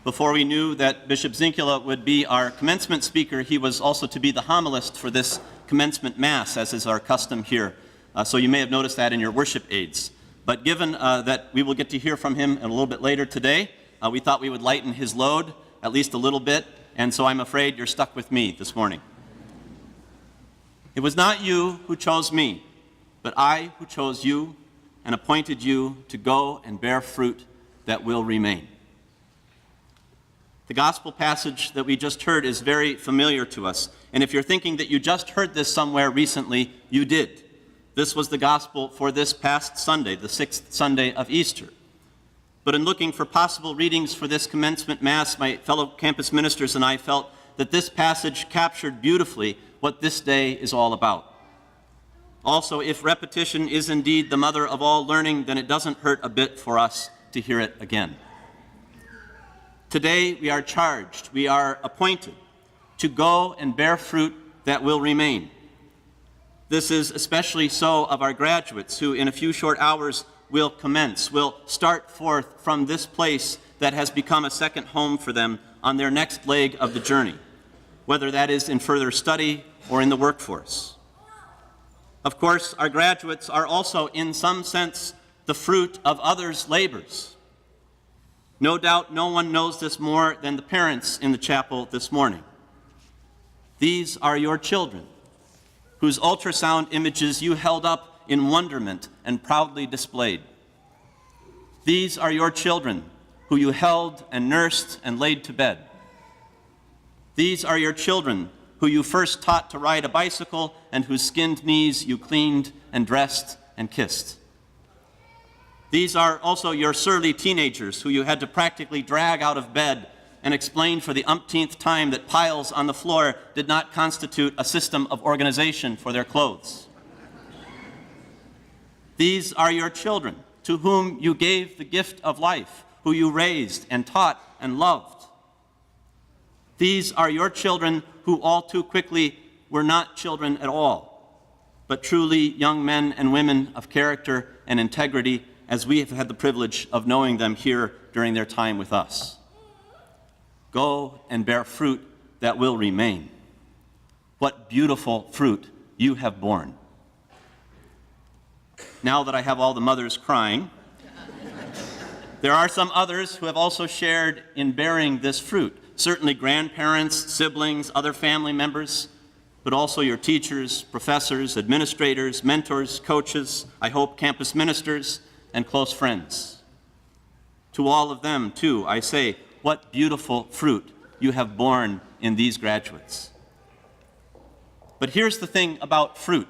Before we knew that Bishop Zinkula would be our commencement speaker, he was also to be the homilist for this commencement Mass, as is our custom here. So you may have noticed that in your worship aids. But given that we will get to hear from him a little bit later today, we thought we would lighten his load at least a little bit, and so I'm afraid you're stuck with me this morning. It was not you who chose me, but I who chose you and appointed you to go and bear fruit that will remain. The gospel passage that we just heard is very familiar to us, and if you're thinking that you just heard this somewhere recently, you did. This was the gospel for this past Sunday, the 6th Sunday of Easter. But in looking for possible readings for this commencement Mass, my fellow campus ministers and I felt that this passage captured beautifully what this day is all about. Also, if repetition is indeed the mother of all learning, then it doesn't hurt a bit for us to hear it again. Today we are charged, we are appointed to go and bear fruit that will remain. This is especially so of our graduates who in a few short hours will commence, will start forth from this place that has become a second home for them on their next leg of the journey, whether that is in further study or in the workforce. Of course, our graduates are also, in some sense, the fruit of others' labors. No doubt no one knows this more than the parents in the chapel this morning. These are your children, whose ultrasound images you held up in wonderment and proudly displayed. These are your children, who you held and nursed and laid to bed. These are your children, who you first taught to ride a bicycle and whose skinned knees you cleaned and dressed and kissed. These are also your surly teenagers, who you had to practically drag out of bed and explain for the umpteenth time that piles on the floor did not constitute a system of organization for their clothes. These are your children, to whom you gave the gift of life, who you raised and taught and loved. These are your children who all too quickly were not children at all, but truly young men and women of character and integrity, as we have had the privilege of knowing them here during their time with us. Go and bear fruit that will remain. What beautiful fruit you have borne. Now that I have all the mothers crying, there are some others who have also shared in bearing this fruit. Certainly grandparents, siblings, other family members, but also your teachers, professors, administrators, mentors, coaches, I hope campus ministers, and close friends. To all of them, too, I say, what beautiful fruit you have borne in these graduates. But here's the thing about fruit.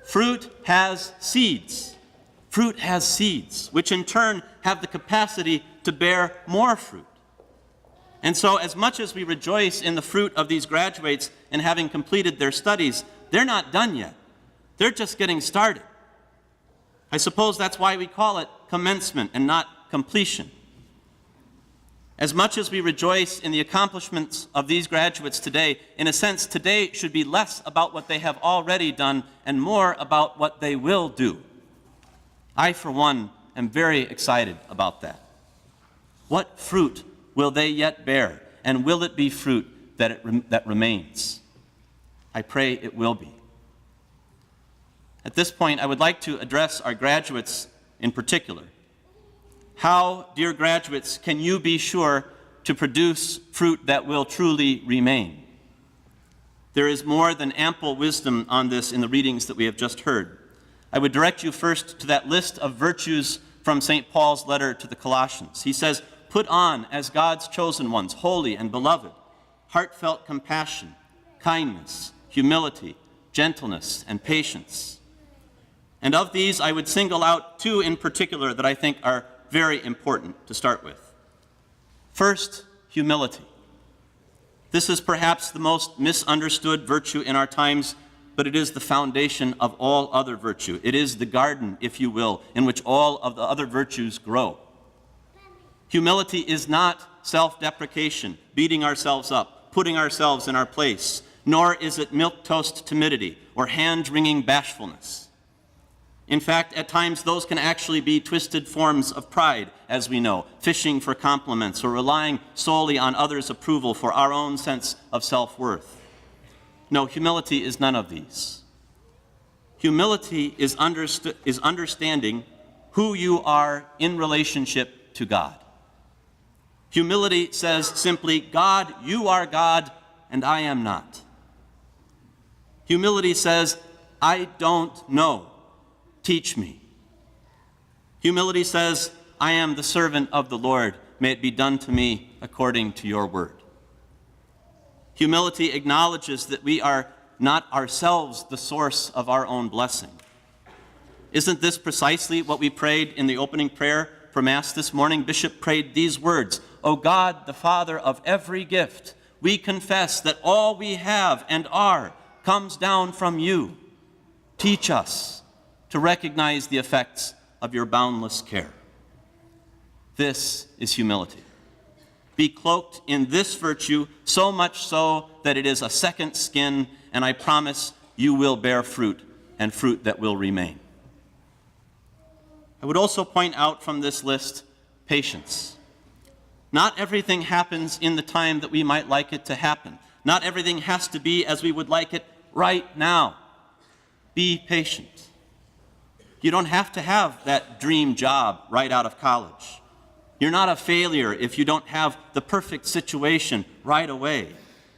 Fruit has seeds. Fruit has seeds, which in turn have the capacity to bear more fruit. And so as much as we rejoice in the fruit of these graduates and having completed their studies, they're not done yet. They're just getting started. I suppose that's why we call it commencement and not completion. As much as we rejoice in the accomplishments of these graduates today, in a sense, today should be less about what they have already done and more about what they will do. I, for one, am very excited about that. What fruit will they yet bear, and will it be fruit that remains? I pray it will be. At this point, I would like to address our graduates in particular. How, dear graduates, can you be sure to produce fruit that will truly remain? There is more than ample wisdom on this in the readings that we have just heard. I would direct you first to that list of virtues from St. Paul's letter to the Colossians. He says, "Put on, as God's chosen ones, holy and beloved, heartfelt compassion, kindness, humility, gentleness, and patience." And of these, I would single out two in particular that I think are very important to start with. First, humility. This is perhaps the most misunderstood virtue in our times, but it is the foundation of all other virtue. It is the garden, if you will, in which all of the other virtues grow. Humility is not self-deprecation, beating ourselves up, putting ourselves in our place, nor is it milquetoast timidity or hand-wringing bashfulness. In fact, at times those can actually be twisted forms of pride, as we know, fishing for compliments or relying solely on others' approval for our own sense of self-worth. No, humility is none of these. Humility is understanding who you are in relationship to God. Humility says simply, God, you are God, and I am not. Humility says, I don't know. Teach me. Humility says, I am the servant of the Lord. May it be done to me according to your word. Humility acknowledges that we are not ourselves the source of our own blessing. Isn't this precisely what we prayed in the opening prayer for Mass this morning? Bishop prayed these words, O God, the Father of every gift, we confess that all we have and are comes down from you. Teach us to recognize the effects of your boundless care. This is humility. Be cloaked in this virtue, so much so that it is a second skin, and I promise you will bear fruit, and fruit that will remain. I would also point out from this list patience. Not everything happens in the time that we might like it to happen. Not everything has to be as we would like it right now. Be patient. You don't have to have that dream job right out of college. You're not a failure if you don't have the perfect situation right away.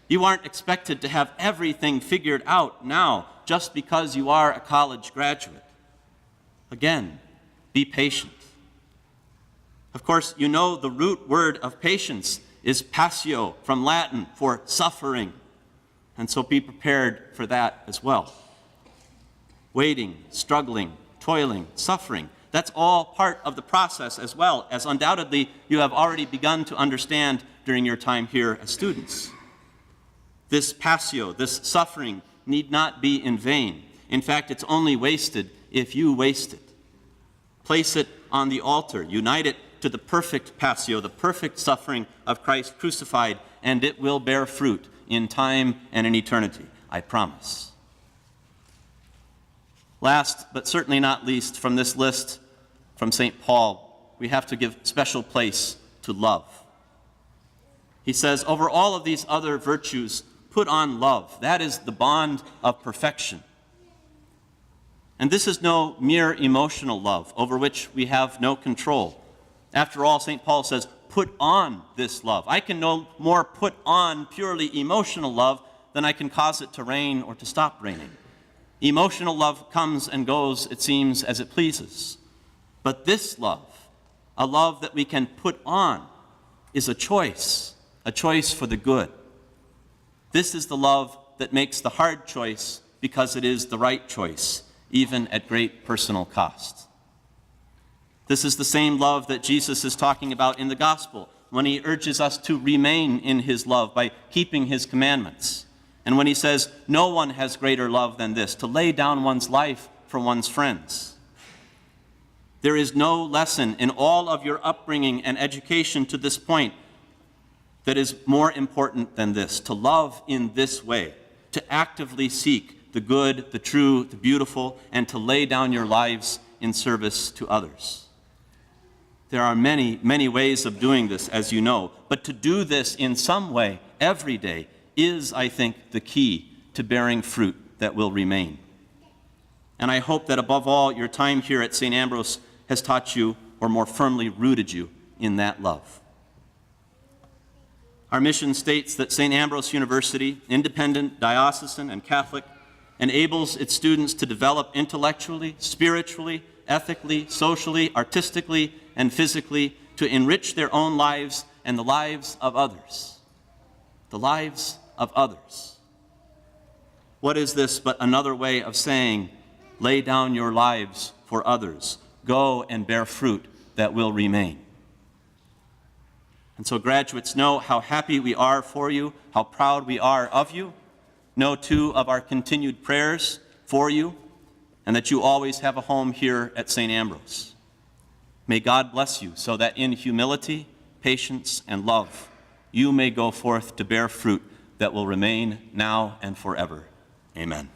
You aren't expected to have everything figured out now just because you are a college graduate. Again, be patient. Of course, you know the root word of patience is passio, from Latin for suffering. And so be prepared for that as well. Waiting, struggling, toiling, suffering. That's all part of the process as well, as undoubtedly you have already begun to understand during your time here as students. This passio, this suffering, need not be in vain. In fact, it's only wasted if you waste it. Place it on the altar. Unite it to the perfect passio, the perfect suffering of Christ crucified, and it will bear fruit in time and in eternity, I promise. Last, but certainly not least, from this list from St. Paul, we have to give special place to love. He says, over all of these other virtues, put on love. That is the bond of perfection. And this is no mere emotional love over which we have no control. After all, St. Paul says, put on this love. I can no more put on purely emotional love than I can cause it to rain or to stop raining. Emotional love comes and goes, it seems, as it pleases. But this love, a love that we can put on, is a choice for the good. This is the love that makes the hard choice because it is the right choice, even at great personal cost. This is the same love that Jesus is talking about in the gospel when he urges us to remain in his love by keeping his commandments. And when he says, no one has greater love than this, to lay down one's life for one's friends. There is no lesson in all of your upbringing and education to this point that is more important than this, to love in this way, to actively seek the good, the true, the beautiful, and to lay down your lives in service to others. There are many, many ways of doing this, as you know, but to do this in some way every day is, I think, the key to bearing fruit that will remain. And I hope that above all, your time here at St. Ambrose has taught you, or more firmly rooted you, in that love. Our mission states that St. Ambrose University, independent, diocesan, and Catholic, enables its students to develop intellectually, spiritually, ethically, socially, artistically, and physically to enrich their own lives and the lives of others. The lives of others. What is this but another way of saying, lay down your lives for others. Go and bear fruit that will remain. And so graduates, know how happy we are for you, how proud we are of you. Know, too, of our continued prayers for you, and that you always have a home here at St. Ambrose. May God bless you so that in humility, patience, and love, you may go forth to bear fruit that will remain now and forever. Amen.